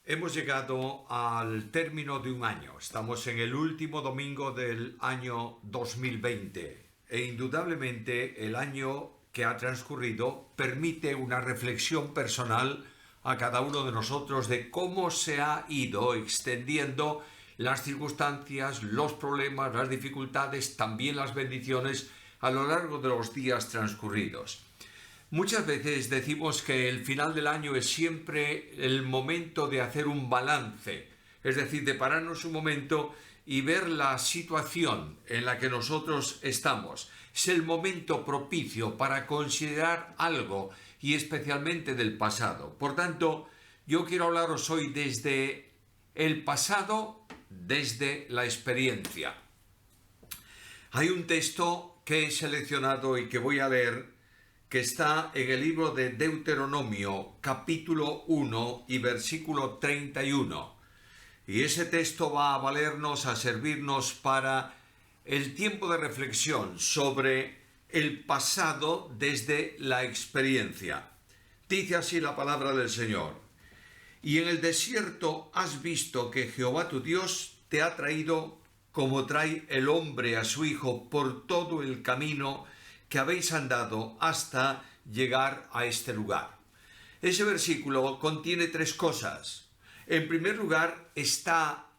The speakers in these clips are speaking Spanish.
Hemos llegado al término de un año. Estamos en el último domingo del año 2020 e indudablemente el año que ha transcurrido permite una reflexión personal a cada uno de nosotros de cómo se ha ido extendiendo las circunstancias, los problemas, las dificultades, también las bendiciones a lo largo de los días transcurridos. Muchas veces decimos que el final del año es siempre el momento de hacer un balance, es decir, de pararnos un momento y ver la situación en la que nosotros estamos. Es el momento propicio para considerar algo y especialmente del pasado. Por tanto, yo quiero hablaros hoy desde el pasado, desde la experiencia. Hay un texto que he seleccionado y que voy a leer que está en el libro de Deuteronomio, capítulo 1 y versículo 31. Y ese texto va a valernos, a servirnos para el tiempo de reflexión sobre el pasado desde la experiencia. Dice así la palabra del Señor: y en el desierto has visto que Jehová tu Dios te ha traído como trae el hombre a su hijo por todo el camino que habéis andado hasta llegar a este lugar. Ese versículo contiene tres cosas. En primer lugar está,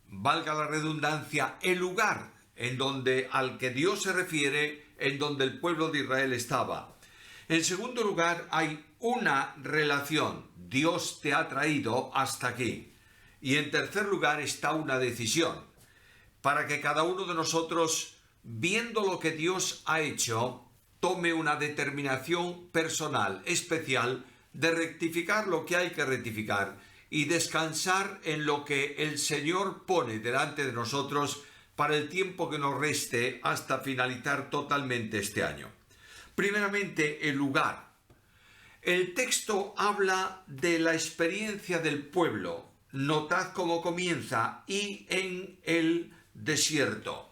valga la redundancia, el lugar al que Dios se refiere, en donde el pueblo de Israel estaba. En segundo lugar hay una relación. Dios te ha traído hasta aquí. Y en tercer lugar está una decisión, para que cada uno de nosotros, viendo lo que Dios ha hecho, tome una determinación personal, especial, de rectificar lo que hay que rectificar y descansar en lo que el Señor pone delante de nosotros para el tiempo que nos reste hasta finalizar totalmente este año. Primeramente, el lugar. El texto habla de la experiencia del pueblo. Notad cómo comienza: y en el desierto.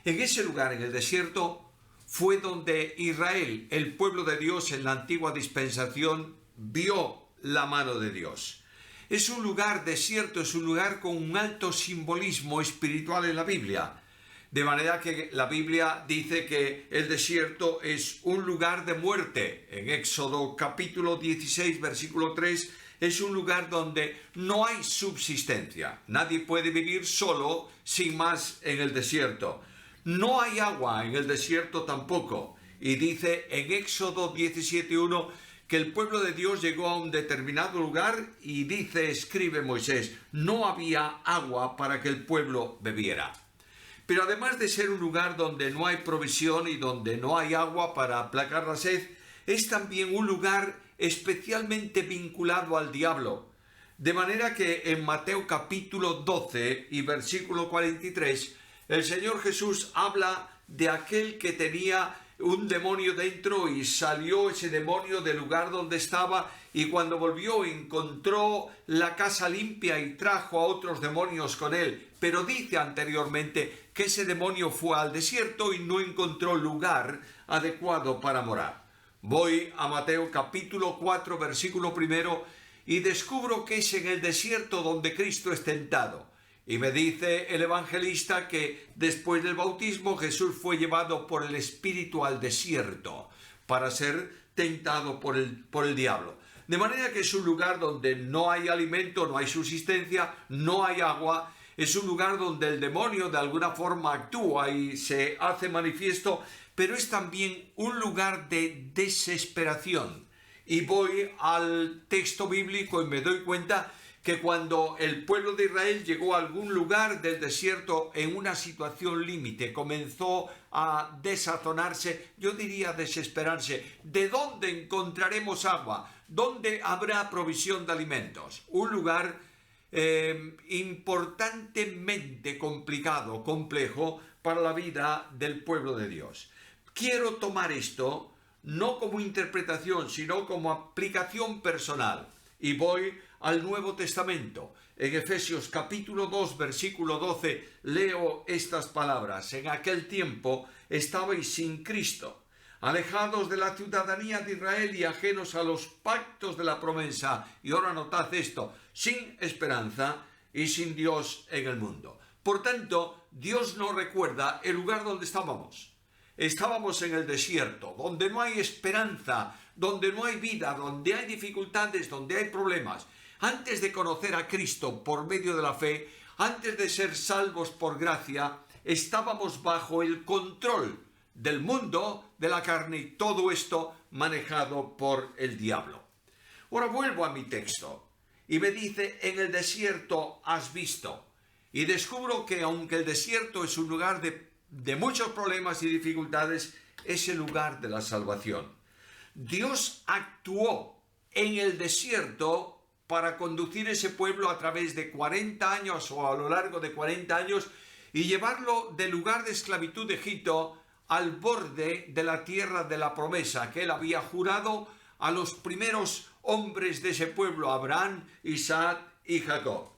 En ese lugar, en el desierto, fue donde Israel, el pueblo de Dios en la antigua dispensación, vio la mano de Dios. Es un lugar desierto, es un lugar con un alto simbolismo espiritual en la Biblia. De manera que la Biblia dice que el desierto es un lugar de muerte. En Éxodo capítulo 16, versículo 3, es un lugar donde no hay subsistencia. Nadie puede vivir solo sin más en el desierto. No hay agua en el desierto tampoco. Y dice en Éxodo 17:1 que el pueblo de Dios llegó a un determinado lugar y escribe Moisés, no había agua para que el pueblo bebiera. Pero además de ser un lugar donde no hay provisión y donde no hay agua para aplacar la sed, es también un lugar especialmente vinculado al diablo. De manera que en Mateo capítulo 12 y versículo 43, el Señor Jesús habla de aquel que tenía un demonio dentro y salió ese demonio del lugar donde estaba, y cuando volvió encontró la casa limpia y trajo a otros demonios con él. Pero dice anteriormente que ese demonio fue al desierto y no encontró lugar adecuado para morar. Voy a Mateo capítulo 4 versículo 1 y descubro que es en el desierto donde Cristo es tentado. Y me dice el evangelista que después del bautismo Jesús fue llevado por el Espíritu al desierto para ser tentado por el diablo. De manera que es un lugar donde no hay alimento, no hay subsistencia, no hay agua. Es un lugar donde el demonio de alguna forma actúa y se hace manifiesto, pero es también un lugar de desesperación. Y voy al texto bíblico y me doy cuenta que cuando el pueblo de Israel llegó a algún lugar del desierto en una situación límite, comenzó a desazonarse, yo diría desesperarse. ¿De dónde encontraremos agua? ¿Dónde habrá provisión de alimentos? Un lugar importantemente complicado, complejo para la vida del pueblo de Dios. Quiero tomar esto no como interpretación, sino como aplicación personal. Y voy al Nuevo Testamento. En Efesios capítulo 2, versículo 12, leo estas palabras: en aquel tiempo estabais sin Cristo, alejados de la ciudadanía de Israel y ajenos a los pactos de la promesa. Y ahora notad esto, sin esperanza y sin Dios en el mundo. Por tanto, Dios nos recuerda el lugar donde estábamos. Estábamos en el desierto, donde no hay esperanza, donde no hay vida, donde hay dificultades, donde hay problemas. Antes de conocer a Cristo por medio de la fe, antes de ser salvos por gracia, estábamos bajo el control del mundo, de la carne y todo esto manejado por el diablo. Ahora vuelvo a mi texto y me dice, en el desierto has visto. Y descubro que aunque el desierto es un lugar de muchos problemas y dificultades, es el lugar de la salvación. Dios actuó en el desierto para conducir ese pueblo a través de 40 años o a lo largo de 40 años y llevarlo del lugar de esclavitud de Egipto al borde de la tierra de la promesa que él había jurado a los primeros hombres de ese pueblo, Abraham, Isaac y Jacob.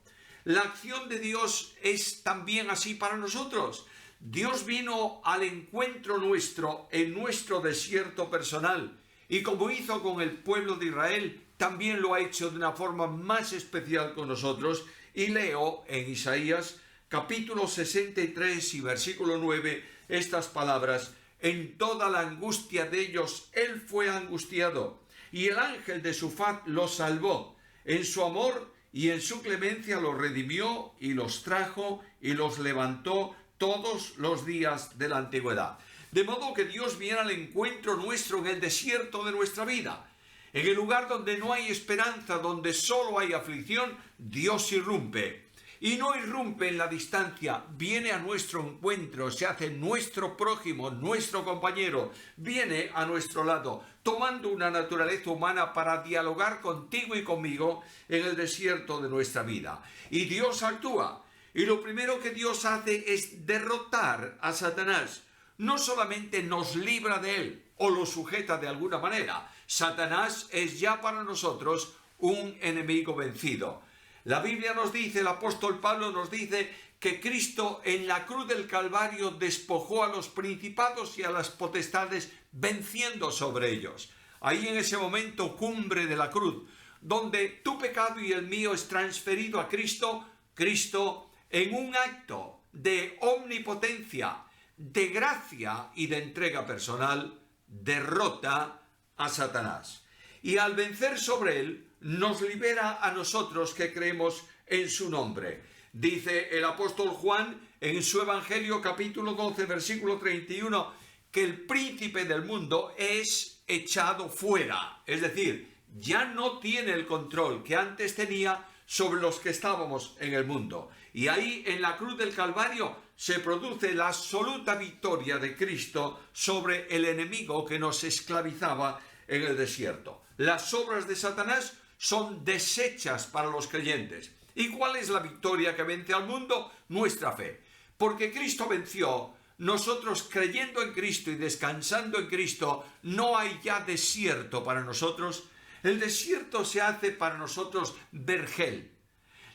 La acción de Dios es también así para nosotros. Dios vino al encuentro nuestro en nuestro desierto personal y como hizo con el pueblo de Israel, también lo ha hecho de una forma más especial con nosotros. Y leo en Isaías capítulo 63 y versículo 9 estas palabras: en toda la angustia de ellos él fue angustiado, y el ángel de su faz los salvó. En su amor y en su clemencia los redimió y los trajo y los levantó todos los días de la antigüedad. De modo que Dios viene al encuentro nuestro en el desierto de nuestra vida. En el lugar donde no hay esperanza, donde solo hay aflicción, Dios irrumpe. Y no irrumpe en la distancia, viene a nuestro encuentro, se hace nuestro prójimo, nuestro compañero, viene a nuestro lado, tomando una naturaleza humana para dialogar contigo y conmigo en el desierto de nuestra vida. Y Dios actúa. Y lo primero que Dios hace es derrotar a Satanás. No solamente nos libra de él o lo sujeta de alguna manera. Satanás es ya para nosotros un enemigo vencido. La Biblia nos dice, el apóstol Pablo nos dice que Cristo en la cruz del Calvario despojó a los principados y a las potestades venciendo sobre ellos. Ahí en ese momento cumbre de la cruz, donde tu pecado y el mío es transferido a Cristo, Cristo en un acto de omnipotencia, de gracia y de entrega personal, derrota a Satanás. Y al vencer sobre él, nos libera a nosotros que creemos en su nombre. Dice el apóstol Juan en su Evangelio capítulo 12 versículo 31 que el príncipe del mundo es echado fuera. Es decir, ya no tiene el control que antes tenía sobre los que estábamos en el mundo. Y ahí en la cruz del Calvario se produce la absoluta victoria de Cristo sobre el enemigo que nos esclavizaba en el desierto. Las obras de Satanás son deshechas para los creyentes. ¿Y cuál es la victoria que vence al mundo? Nuestra fe. Porque Cristo venció, nosotros creyendo en Cristo y descansando en Cristo, no hay ya desierto para nosotros. El desierto se hace para nosotros vergel.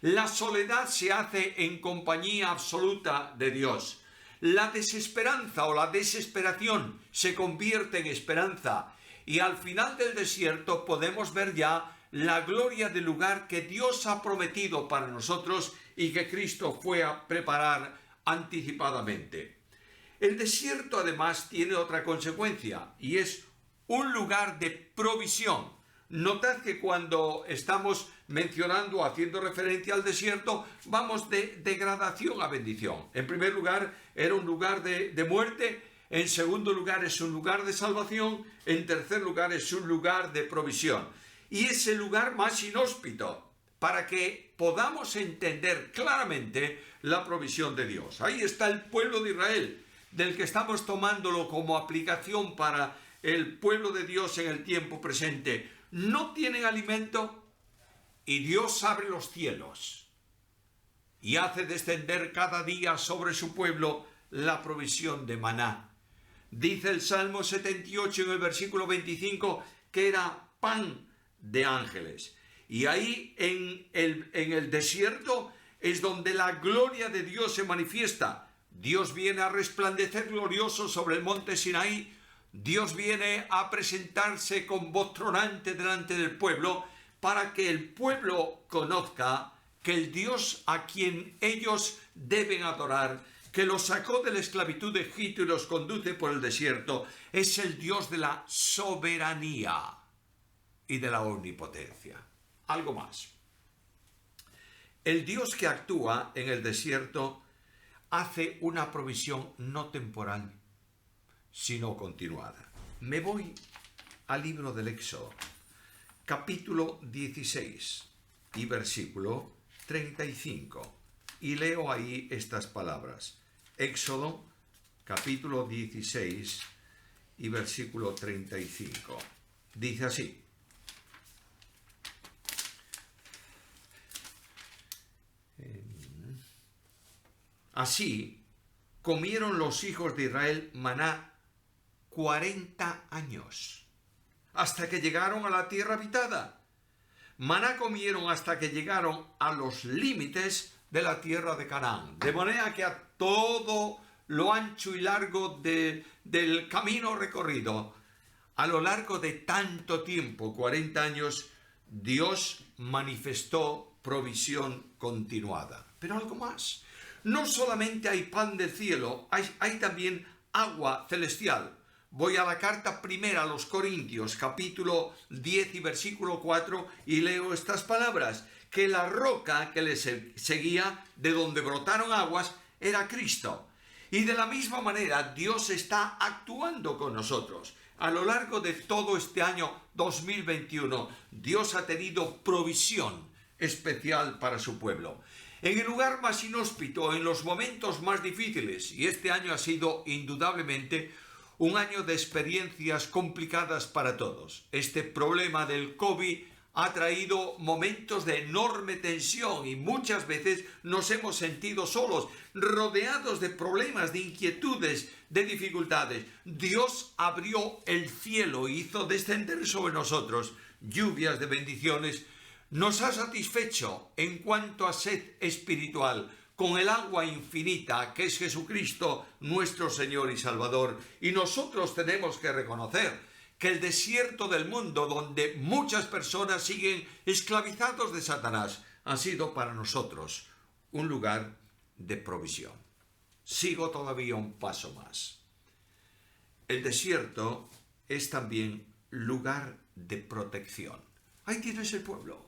La soledad se hace en compañía absoluta de Dios. La desesperanza o la desesperación se convierte en esperanza. Y al final del desierto podemos ver ya la gloria del lugar que Dios ha prometido para nosotros y que Cristo fue a preparar anticipadamente. El desierto además tiene otra consecuencia y es un lugar de provisión. Notad que cuando estamos mencionando, haciendo referencia al desierto, vamos de degradación a bendición. En primer lugar, era un lugar de muerte. En segundo lugar, es un lugar de salvación. En tercer lugar, es un lugar de provisión. Y es el lugar más inhóspito para que podamos entender claramente la provisión de Dios. Ahí está el pueblo de Israel, del que estamos tomándolo como aplicación para el pueblo de Dios en el tiempo presente. No tienen alimento y Dios abre los cielos y hace descender cada día sobre su pueblo la provisión de maná. Dice el Salmo 78 en el versículo 25 que era pan de ángeles. Y ahí en el desierto es donde la gloria de Dios se manifiesta. Dios viene a resplandecer glorioso sobre el monte Sinaí, Dios viene a presentarse con voz tronante delante del pueblo para que el pueblo conozca que el Dios a quien ellos deben adorar, que los sacó de la esclavitud de Egipto y los conduce por el desierto, es el Dios de la soberanía y de la omnipotencia. Algo más. El Dios que actúa en el desierto hace una provisión no temporal, sino continuada. Me voy al libro del Éxodo, capítulo 16 y versículo 35, y leo ahí estas palabras. Éxodo, capítulo 16 y versículo 35. Dice así: así comieron los hijos de Israel maná 40 años, hasta que llegaron a la tierra habitada. Maná comieron hasta que llegaron a los límites de la tierra de Canaán. De manera que a todo lo ancho y largo del camino recorrido, a lo largo de tanto tiempo, 40 años, Dios manifestó provisión continuada. Pero algo más. No solamente hay pan del cielo, hay también agua celestial. Voy a la carta primera a los Corintios, capítulo 10 y versículo 4, y leo estas palabras: que la roca que les seguía, de donde brotaron aguas, era Cristo. Y de la misma manera, Dios está actuando con nosotros. A lo largo de todo este año 2021, Dios ha tenido provisión especial para su pueblo. En el lugar más inhóspito, en los momentos más difíciles, y este año ha sido indudablemente un año de experiencias complicadas para todos. Este problema del COVID ha traído momentos de enorme tensión y muchas veces nos hemos sentido solos, rodeados de problemas, de inquietudes, de dificultades. Dios abrió el cielo y hizo descender sobre nosotros lluvias de bendiciones. Nos ha satisfecho en cuanto a sed espiritual con el agua infinita que es Jesucristo, nuestro Señor y Salvador. Y nosotros tenemos que reconocer que el desierto del mundo, donde muchas personas siguen esclavizados de Satanás, ha sido para nosotros un lugar de provisión. Sigo todavía un paso más. El desierto es también lugar de protección. Ahí tienes el pueblo.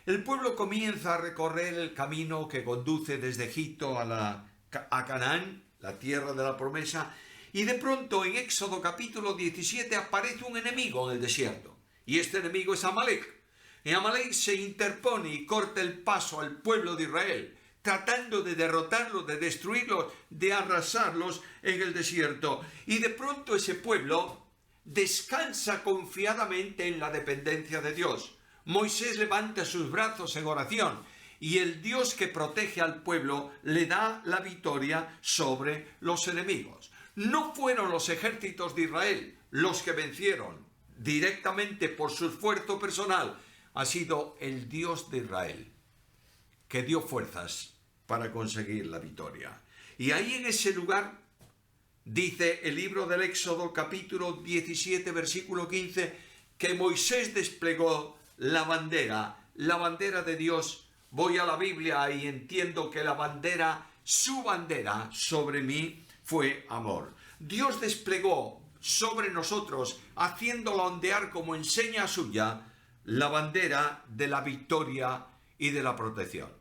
El pueblo comienza a recorrer el camino que conduce desde Egipto a Canaán, la tierra de la promesa, y de pronto en Éxodo capítulo 17 aparece un enemigo en el desierto. Y este enemigo es Amalek. Y Amalek se interpone y corta el paso al pueblo de Israel, tratando de derrotarlos, de destruirlos, de arrasarlos en el desierto. Y de pronto ese pueblo descansa confiadamente en la dependencia de Dios. Moisés levanta sus brazos en oración y el Dios que protege al pueblo le da la victoria sobre los enemigos. No fueron los ejércitos de Israel los que vencieron directamente por su esfuerzo personal. Ha sido el Dios de Israel que dio fuerzas para conseguir la victoria. Y ahí en ese lugar, dice el libro del Éxodo capítulo 17 versículo 15, que Moisés desplegó la bandera de Dios. Voy a la Biblia y entiendo que la bandera, su bandera sobre mí fue amor. Dios desplegó sobre nosotros, haciéndolo ondear como enseña suya, la bandera de la victoria y de la protección.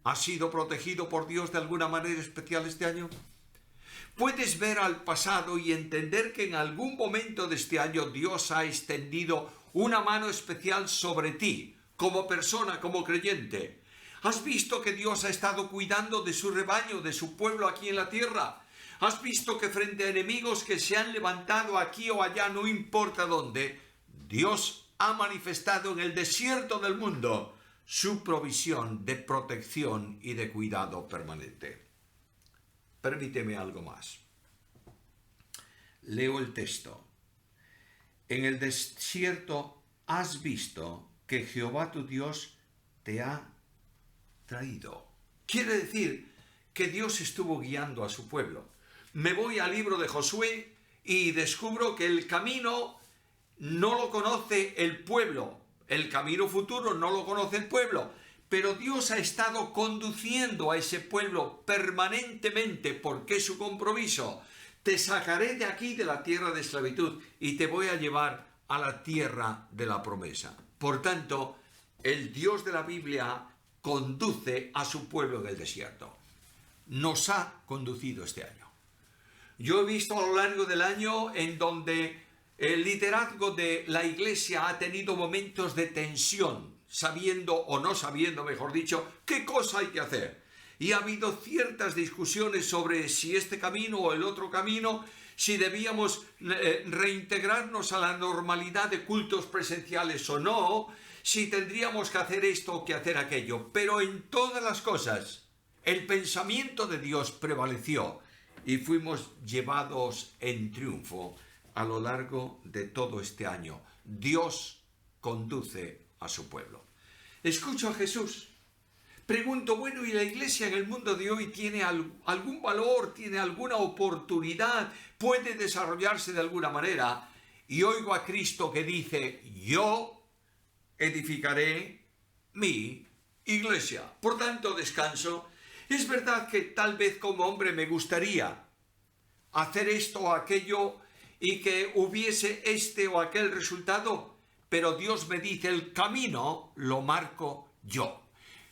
¿Has sido protegido por Dios de alguna manera especial este año? Puedes ver al pasado y entender que en algún momento de este año Dios ha extendido una mano especial sobre ti, como persona, como creyente. ¿Has visto que Dios ha estado cuidando de su rebaño, de su pueblo aquí en la tierra? ¿Has visto que frente a enemigos que se han levantado aquí o allá, no importa dónde, Dios ha manifestado en el desierto del mundo su provisión de protección y de cuidado permanente? Permíteme algo más. Leo el texto. En el desierto has visto que Jehová tu Dios te ha traído. Quiere decir que Dios estuvo guiando a su pueblo. Me voy al libro de Josué y descubro que el camino no lo conoce el pueblo, el camino futuro no lo conoce el pueblo, pero Dios ha estado conduciendo a ese pueblo permanentemente porque es su compromiso. Te sacaré de aquí, de la tierra de esclavitud, y te voy a llevar a la tierra de la promesa. Por tanto, el Dios de la Biblia conduce a su pueblo del desierto. Nos ha conducido este año. Yo he visto a lo largo del año en donde el liderazgo de la Iglesia ha tenido momentos de tensión, sabiendo o no sabiendo, mejor dicho, qué cosa hay que hacer. Y ha habido ciertas discusiones sobre si este camino o el otro camino, si debíamos reintegrarnos a la normalidad de cultos presenciales o no, si tendríamos que hacer esto o que hacer aquello. Pero en todas las cosas, el pensamiento de Dios prevaleció y fuimos llevados en triunfo a lo largo de todo este año. Dios conduce a su pueblo. Escucho a Jesús. Pregunto, bueno, ¿y la Iglesia en el mundo de hoy tiene algún valor, tiene alguna oportunidad, puede desarrollarse de alguna manera? Y oigo a Cristo que dice, yo edificaré mi iglesia. Por tanto, descanso. Es verdad que tal vez como hombre me gustaría hacer esto o aquello y que hubiese este o aquel resultado, pero Dios me dice, el camino lo marco yo.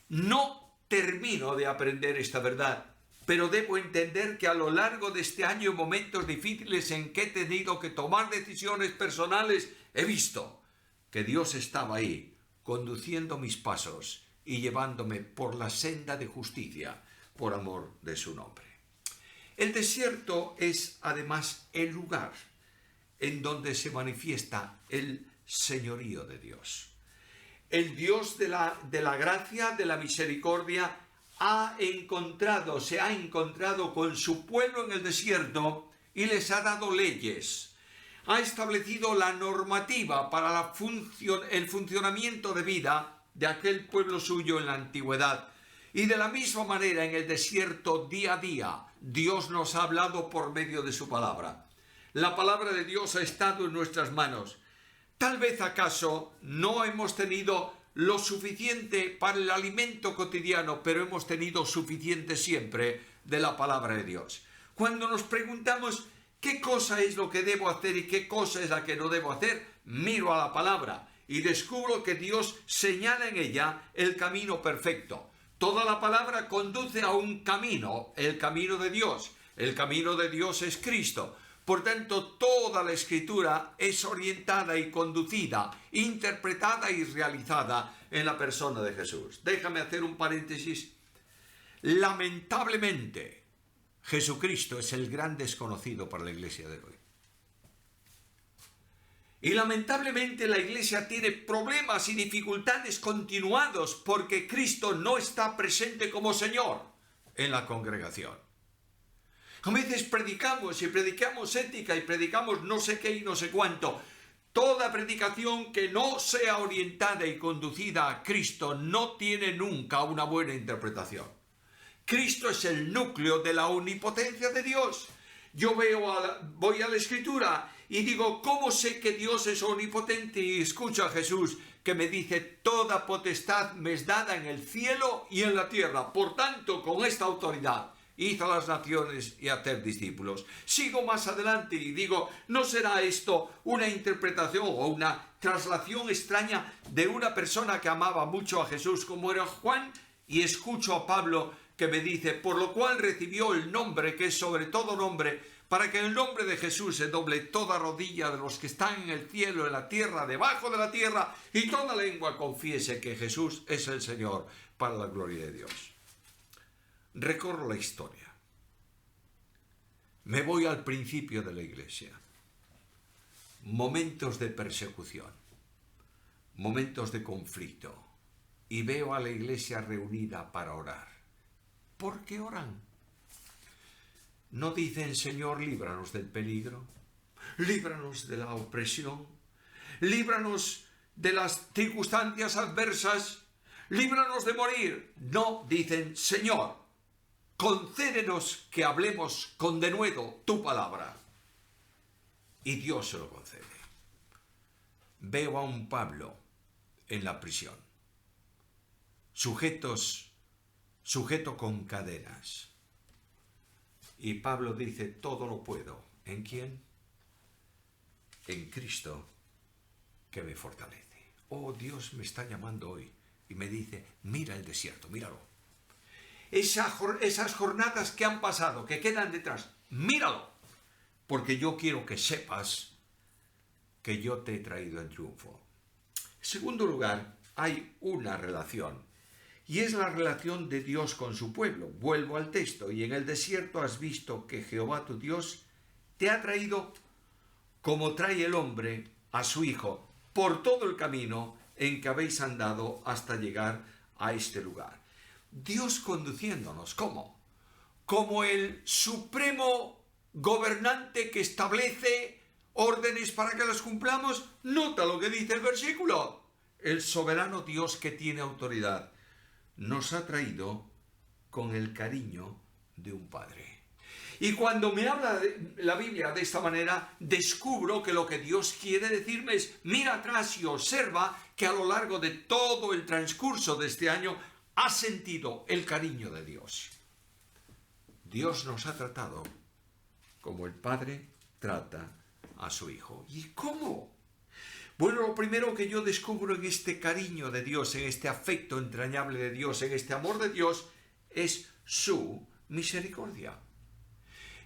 No termino de aprender esta verdad, pero debo entender que a lo largo de este año, en momentos difíciles en que he tenido que tomar decisiones personales, he visto que Dios estaba ahí, conduciendo mis pasos y llevándome por la senda de justicia, por amor de su nombre. El desierto es además el lugar en donde se manifiesta el señorío de Dios. El Dios de la gracia, de la misericordia, se ha encontrado con su pueblo en el desierto y les ha dado leyes. Ha establecido la normativa para el funcionamiento de vida de aquel pueblo suyo en la antigüedad. Y de la misma manera en el desierto, día a día, Dios nos ha hablado por medio de su palabra. La palabra de Dios ha estado en nuestras manos. Tal vez acaso no hemos tenido lo suficiente para el alimento cotidiano, pero hemos tenido suficiente siempre de la palabra de Dios. Cuando nos preguntamos qué cosa es lo que debo hacer y qué cosa es la que no debo hacer, miro a la palabra y descubro que Dios señala en ella el camino perfecto. Toda la palabra conduce a un camino, el camino de Dios. El camino de Dios es Cristo. Por tanto, toda la Escritura es orientada y conducida, interpretada y realizada en la persona de Jesús. Déjame hacer un paréntesis. Lamentablemente, Jesucristo es el gran desconocido para la Iglesia de hoy. Y lamentablemente la Iglesia tiene problemas y dificultades continuados porque Cristo no está presente como Señor en la congregación. A veces predicamos ética y predicamos no sé qué y no sé cuánto. Toda predicación que no sea orientada y conducida a Cristo no tiene nunca una buena interpretación. Cristo es el núcleo de la omnipotencia de Dios. Yo voy a la Escritura y digo, ¿cómo sé que Dios es omnipotente? Y escucho a Jesús que me dice, toda potestad me es dada en el cielo y en la tierra. Por tanto, con esta autoridad, id a las naciones y hacer discípulos. Sigo más adelante y digo, ¿no será esto una interpretación o una traslación extraña de una persona que amaba mucho a Jesús como era Juan? Y escucho a Pablo que me dice, por lo cual recibió el nombre que es sobre todo nombre, para que en el nombre de Jesús se doble toda rodilla de los que están en el cielo, en la tierra, debajo de la tierra, y toda lengua confiese que Jesús es el Señor, para la gloria de Dios. Recorro la historia. Me voy al principio de la Iglesia. Momentos de persecución, momentos de conflicto, y veo a la Iglesia reunida para orar. ¿Por qué oran? ¿No dicen, Señor, líbranos del peligro? Líbranos de la opresión. Líbranos de las circunstancias adversas. Líbranos de morir. No, dicen, Señor, concédenos que hablemos con denuedo tu palabra. y Dios se lo concede. Veo a un Pablo en la prisión, sujeto con cadenas. Y Pablo dice, todo lo puedo. ¿En quién? En Cristo, que me fortalece. Oh, Dios me está llamando hoy y me dice, mira el desierto, míralo. Esas jornadas que han pasado, que quedan detrás, míralo. Porque yo quiero que sepas que yo te he traído en triunfo. En segundo lugar, hay una relación. Y es la relación de Dios con su pueblo. Vuelvo al texto. Y en el desierto has visto que Jehová tu Dios te ha traído como trae el hombre a su hijo por todo el camino en que habéis andado hasta llegar a este lugar. Dios conduciéndonos, ¿cómo? Como el supremo gobernante que establece órdenes para que las cumplamos. Nota lo que dice el versículo. El soberano Dios que tiene autoridad nos ha traído con el cariño de un padre. Y cuando me habla la Biblia de esta manera, descubro que lo que Dios quiere decirme es, mira atrás y observa que a lo largo de todo el transcurso de este año has sentido el cariño de Dios. Dios nos ha tratado como el padre trata a su hijo. ¿Y cómo? Bueno, lo primero que yo descubro en este cariño de Dios, en este afecto entrañable de Dios, en este amor de Dios, es su misericordia.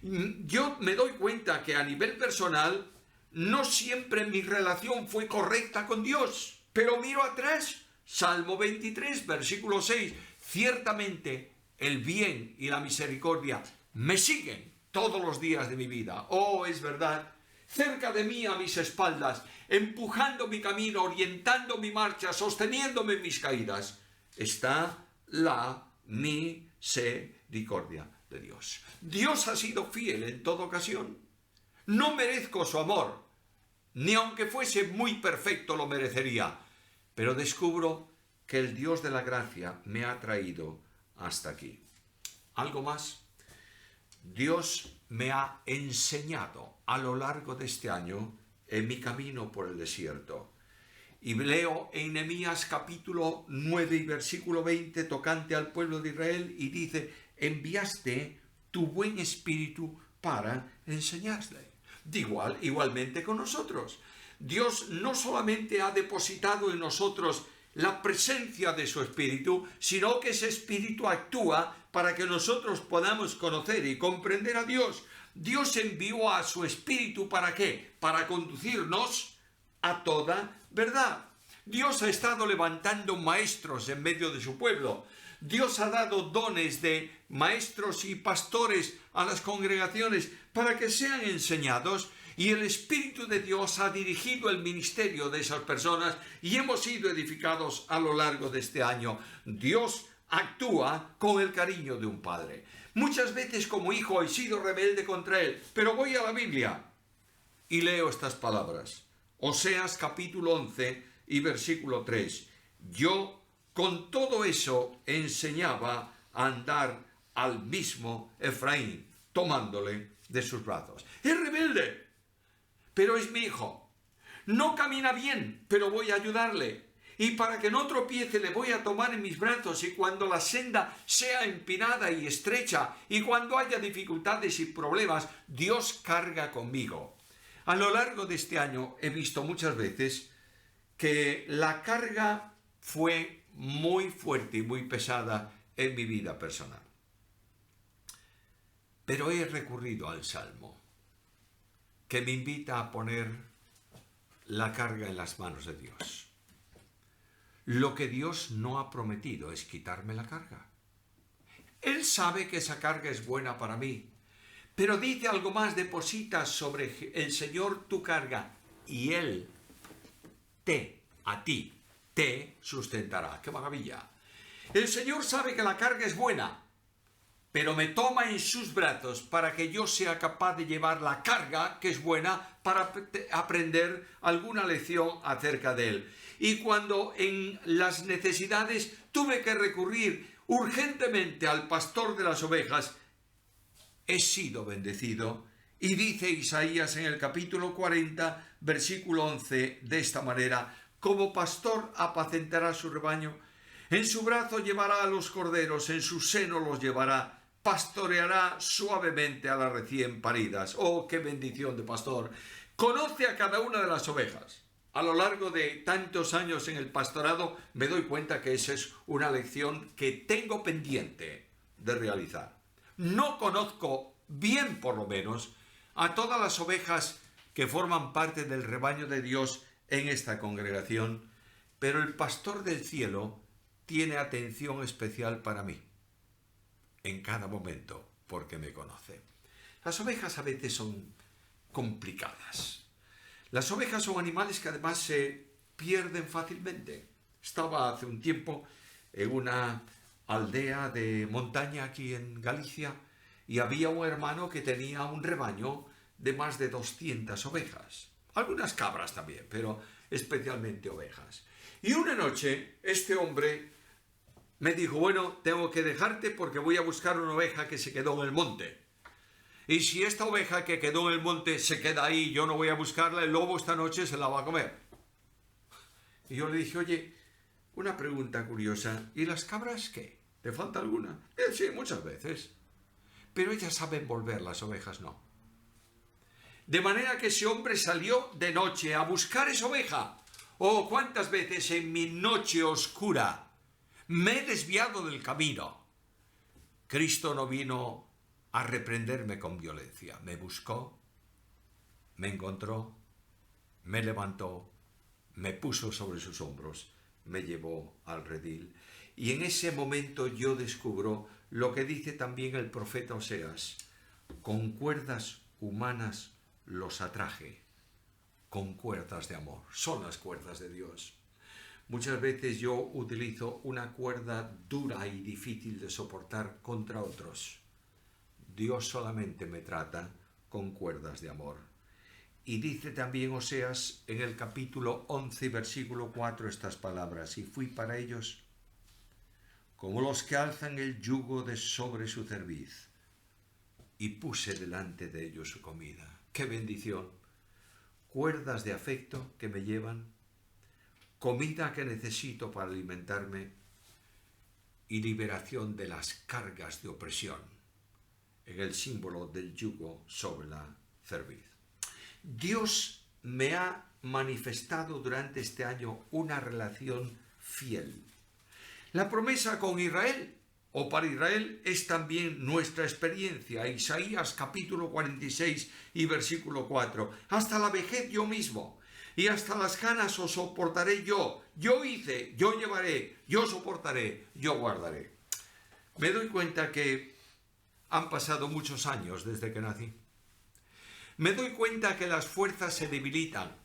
Yo me doy cuenta que a nivel personal no siempre mi relación fue correcta con Dios, pero miro atrás, Salmo 23, versículo 6, ciertamente el bien y la misericordia me siguen todos los días de mi vida. Oh, es verdad, cerca de mí a mis espaldas, empujando mi camino, orientando mi marcha, sosteniéndome en mis caídas, está la misericordia de Dios. Dios ha sido fiel en toda ocasión. No merezco su amor, ni aunque fuese muy perfecto lo merecería, pero descubro que el Dios de la gracia me ha traído hasta aquí. ¿Algo más? Dios me ha enseñado a lo largo de este año en mi camino por el desierto. Y leo en Nehemías capítulo 9 y versículo 20 tocante al pueblo de Israel y dice, enviaste tu buen espíritu para enseñarle. Igualmente con nosotros. Dios no solamente ha depositado en nosotros la presencia de su espíritu, sino que ese espíritu actúa para que nosotros podamos conocer y comprender a Dios. Dios envió a su espíritu ¿para qué? Para conducirnos a toda verdad. Dios ha estado levantando maestros en medio de su pueblo. Dios ha dado dones de maestros y pastores a las congregaciones para que sean enseñados, y el Espíritu de Dios ha dirigido el ministerio de esas personas y hemos sido edificados a lo largo de este año. Dios actúa con el cariño de un padre. Muchas veces como hijo he sido rebelde contra él, pero voy a la Biblia y leo estas palabras. Oseas capítulo 11 y versículo 3. Yo con todo eso enseñaba a andar al mismo Efraín, tomándole de sus brazos. Es rebelde, pero es mi hijo. No camina bien, pero voy a ayudarle. Y para que no tropiece le voy a tomar en mis brazos, y cuando la senda sea empinada y estrecha, y cuando haya dificultades y problemas, Dios carga conmigo. A lo largo de este año he visto muchas veces que la carga fue muy fuerte y muy pesada en mi vida personal. Pero he recurrido al Salmo, que me invita a poner la carga en las manos de Dios. Lo que Dios no ha prometido es quitarme la carga. Él sabe que esa carga es buena para mí, pero dice algo más: deposita sobre el Señor tu carga y Él a ti te sustentará. ¡Qué maravilla! El Señor sabe que la carga es buena, pero me toma en sus brazos para que yo sea capaz de llevar la carga que es buena para aprender alguna lección acerca de Él. Y cuando en las necesidades tuve que recurrir urgentemente al pastor de las ovejas, he sido bendecido Y dice Isaías en el capítulo 40, versículo 11, de esta manera: como pastor apacentará su rebaño, en su brazo llevará a los corderos, en su seno los llevará, pastoreará suavemente a las recién paridas. ¡Oh, qué bendición de pastor! Conoce a cada una de las ovejas. A lo largo de tantos años en el pastorado me doy cuenta que esa es una lección que tengo pendiente de realizar. No conozco bien, por lo menos, a todas las ovejas que forman parte del rebaño de Dios en esta congregación, pero el pastor del cielo tiene atención especial para mí en cada momento, porque me conoce. Las ovejas a veces son complicadas. Las ovejas son animales que además se pierden fácilmente. Estaba hace un tiempo en una aldea de montaña aquí en Galicia y había un hermano que tenía un rebaño de más de 200 ovejas. Algunas cabras también, pero especialmente ovejas. Y una noche este hombre me dijo: bueno, tengo que dejarte porque voy a buscar una oveja que se quedó en el monte. Y si esta oveja que quedó en el monte se queda ahí y yo no voy a buscarla, el lobo esta noche se la va a comer. Y yo le dije: oye, una pregunta curiosa, ¿y las cabras qué? ¿Te falta alguna? Sí, muchas veces. Pero ellas saben volver, las ovejas no. De manera que ese hombre salió de noche a buscar esa oveja. Oh, cuántas veces en mi noche oscura me he desviado del camino. Cristo no vino a reprenderme con violencia. Me buscó, me encontró, me levantó, me puso sobre sus hombros, me llevó al redil. Y en ese momento yo descubro lo que dice también el profeta Oseas: con cuerdas humanas los atraje, con cuerdas de amor. Son las cuerdas de Dios. Muchas veces yo utilizo una cuerda dura y difícil de soportar contra otros. Dios solamente me trata con cuerdas de amor. Y dice también Oseas en el capítulo 11, versículo 4, estas palabras: y fui para ellos como los que alzan el yugo de sobre su cerviz, y puse delante de ellos su comida. ¡Qué bendición! Cuerdas de afecto que me llevan, comida que necesito para alimentarme y liberación de las cargas de opresión, en el símbolo del yugo sobre la cerviz. Dios me ha manifestado durante este año una relación fiel. La promesa con Israel, o para Israel, es también nuestra experiencia. Isaías capítulo 46 y versículo 4. Hasta la vejez yo mismo, y hasta las canas os soportaré yo. Yo hice, yo llevaré, yo soportaré, yo guardaré. Me doy cuenta que han pasado muchos años desde que nací. Me doy cuenta que las fuerzas se debilitan.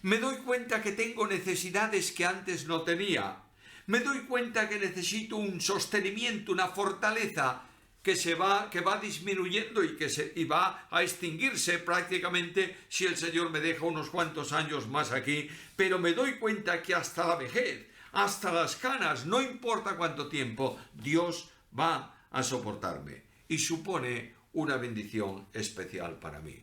Me doy cuenta que tengo necesidades que antes no tenía. Me doy cuenta que necesito un sostenimiento, una fortaleza que va disminuyendo y va a extinguirse prácticamente si el Señor me deja unos cuantos años más aquí. Pero me doy cuenta que hasta la vejez, hasta las canas, no importa cuánto tiempo, Dios va a soportarme. Y supone una bendición especial para mí.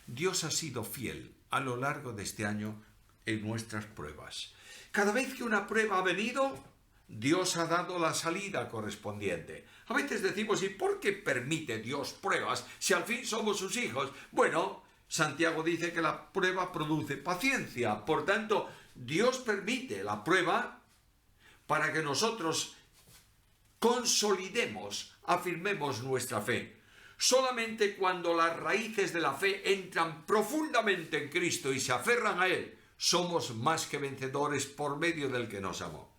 Dios ha sido fiel a lo largo de este año en nuestras pruebas. Cada vez que una prueba ha venido, Dios ha dado la salida correspondiente. A veces decimos: ¿y por qué permite Dios pruebas si al fin somos sus hijos? Bueno, Santiago dice que la prueba produce paciencia. Por tanto, Dios permite la prueba para que nosotros consolidemos, afirmemos nuestra fe. Solamente cuando las raíces de la fe entran profundamente en Cristo y se aferran a Él, somos más que vencedores por medio del que nos amó.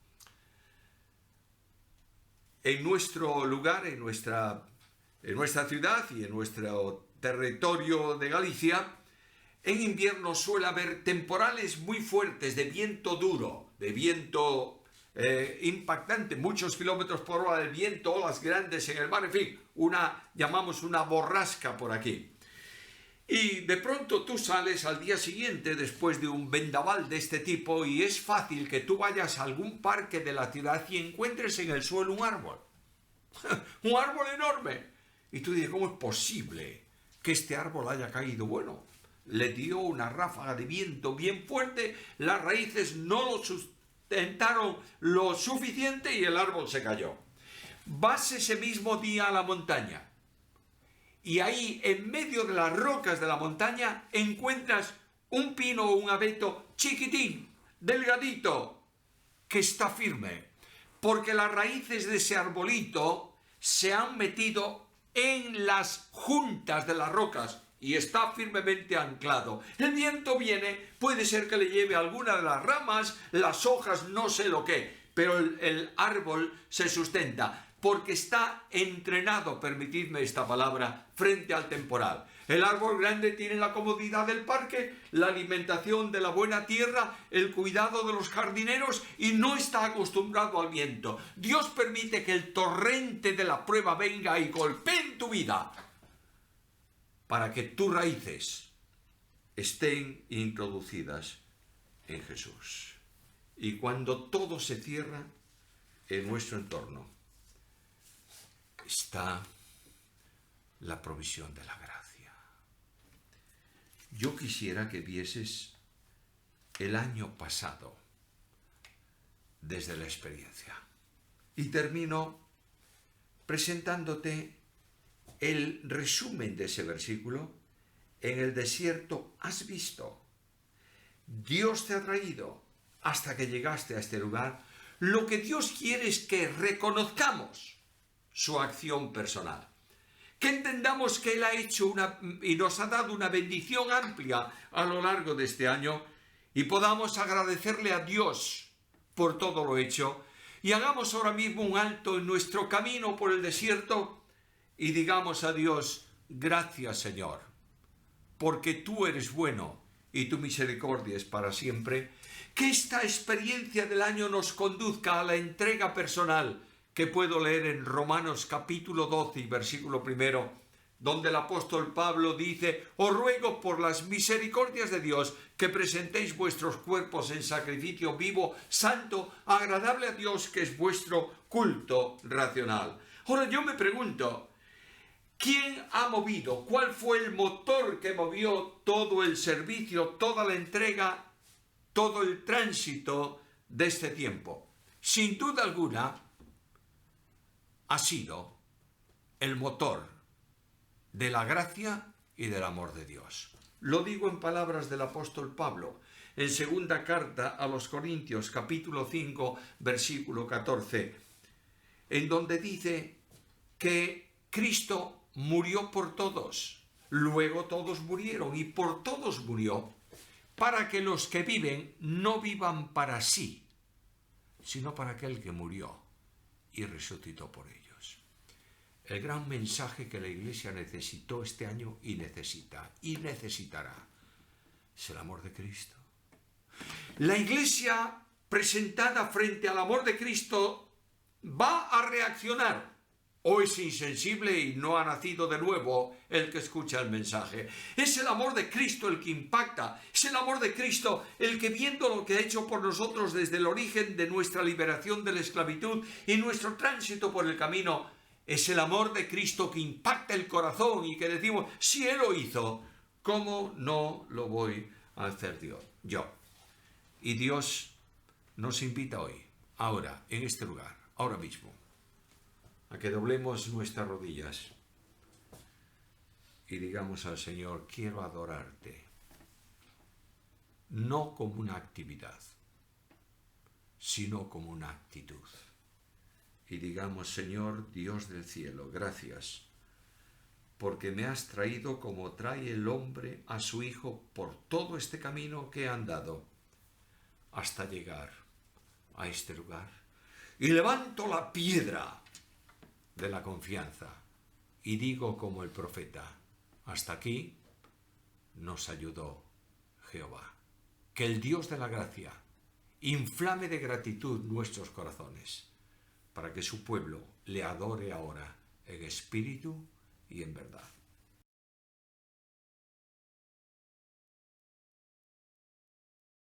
En nuestro lugar, en nuestra ciudad y en nuestro territorio de Galicia, en invierno suele haber temporales muy fuertes de viento duro, de viento impactante, muchos kilómetros por hora de viento, olas grandes en el mar, en fin, llamamos una borrasca por aquí. Y de pronto tú sales al día siguiente después de un vendaval de este tipo y es fácil que tú vayas a algún parque de la ciudad y encuentres en el suelo un árbol. Un árbol enorme. Y tú dices: ¿cómo es posible que este árbol haya caído. Bueno, le dio una ráfaga de viento bien fuerte, las raíces no lo sustentaron lo suficiente y el árbol se cayó. Vas ese mismo día a la montaña y ahí, en medio de las rocas de la montaña, encuentras un pino o un abeto chiquitín, delgadito, que está firme, porque las raíces de ese arbolito se han metido en las juntas de las rocas y está firmemente anclado. El viento viene, puede ser que le lleve alguna de las ramas, las hojas, no sé lo qué, pero el árbol se sustenta porque está entrenado, permitidme esta palabra, frente al temporal. El árbol grande tiene la comodidad del parque, la alimentación de la buena tierra, el cuidado de los jardineros y no está acostumbrado al viento. Dios permite que el torrente de la prueba venga y golpee en tu vida para que tus raíces estén introducidas en Jesús. Y cuando todo se cierra en nuestro entorno, está la provisión de la gracia. Yo quisiera que vieses el año pasado desde la experiencia. Y termino presentándote el resumen de ese versículo. En el desierto has visto. Dios te ha traído hasta que llegaste a este lugar. Lo que Dios quiere es que reconozcamos su acción personal. Que entendamos que Él ha hecho y nos ha dado una bendición amplia a lo largo de este año y podamos agradecerle a Dios por todo lo hecho y hagamos ahora mismo un alto en nuestro camino por el desierto y digamos a Dios: gracias, Señor, porque tú eres bueno y tu misericordia es para siempre. Que esta experiencia del año nos conduzca a la entrega personal que puedo leer en Romanos capítulo 12 y versículo 1, donde el apóstol Pablo dice: os ruego por las misericordias de Dios que presentéis vuestros cuerpos en sacrificio vivo, santo, agradable a Dios, que es vuestro culto racional. Ahora yo me pregunto, ¿quién ha movido? ¿Cuál fue el motor que movió todo el servicio, toda la entrega, todo el tránsito de este tiempo? Sin duda alguna, ha sido el motor de la gracia y del amor de Dios. Lo digo en palabras del apóstol Pablo, en segunda carta a los Corintios, capítulo 5, versículo 14, en donde dice que Cristo murió por todos, luego todos murieron y por todos murió, para que los que viven no vivan para sí, sino para aquel que murió y resucitó por ellos. El gran mensaje que la Iglesia necesitó este año y necesita y necesitará es el amor de Cristo. La Iglesia presentada frente al amor de Cristo va a reaccionar. O es insensible y no ha nacido de nuevo el que escucha el mensaje. Es el amor de Cristo el que impacta. Es el amor de Cristo el que, viendo lo que ha hecho por nosotros desde el origen de nuestra liberación de la esclavitud y nuestro tránsito por el camino, es el amor de Cristo que impacta el corazón y que decimos: si Él lo hizo, ¿cómo no lo voy a hacer yo? Y Dios nos invita hoy, ahora, en este lugar, ahora mismo, a que doblemos nuestras rodillas y digamos al Señor: quiero adorarte, no como una actividad, sino como una actitud. Y digamos: Señor Dios del cielo, gracias, porque me has traído como trae el hombre a su Hijo por todo este camino que he andado, hasta llegar a este lugar. Y levanto la piedra de la confianza y digo como el profeta: hasta aquí nos ayudó Jehová. Que el Dios de la gracia inflame de gratitud nuestros corazones, para que su pueblo le adore ahora en espíritu y en verdad.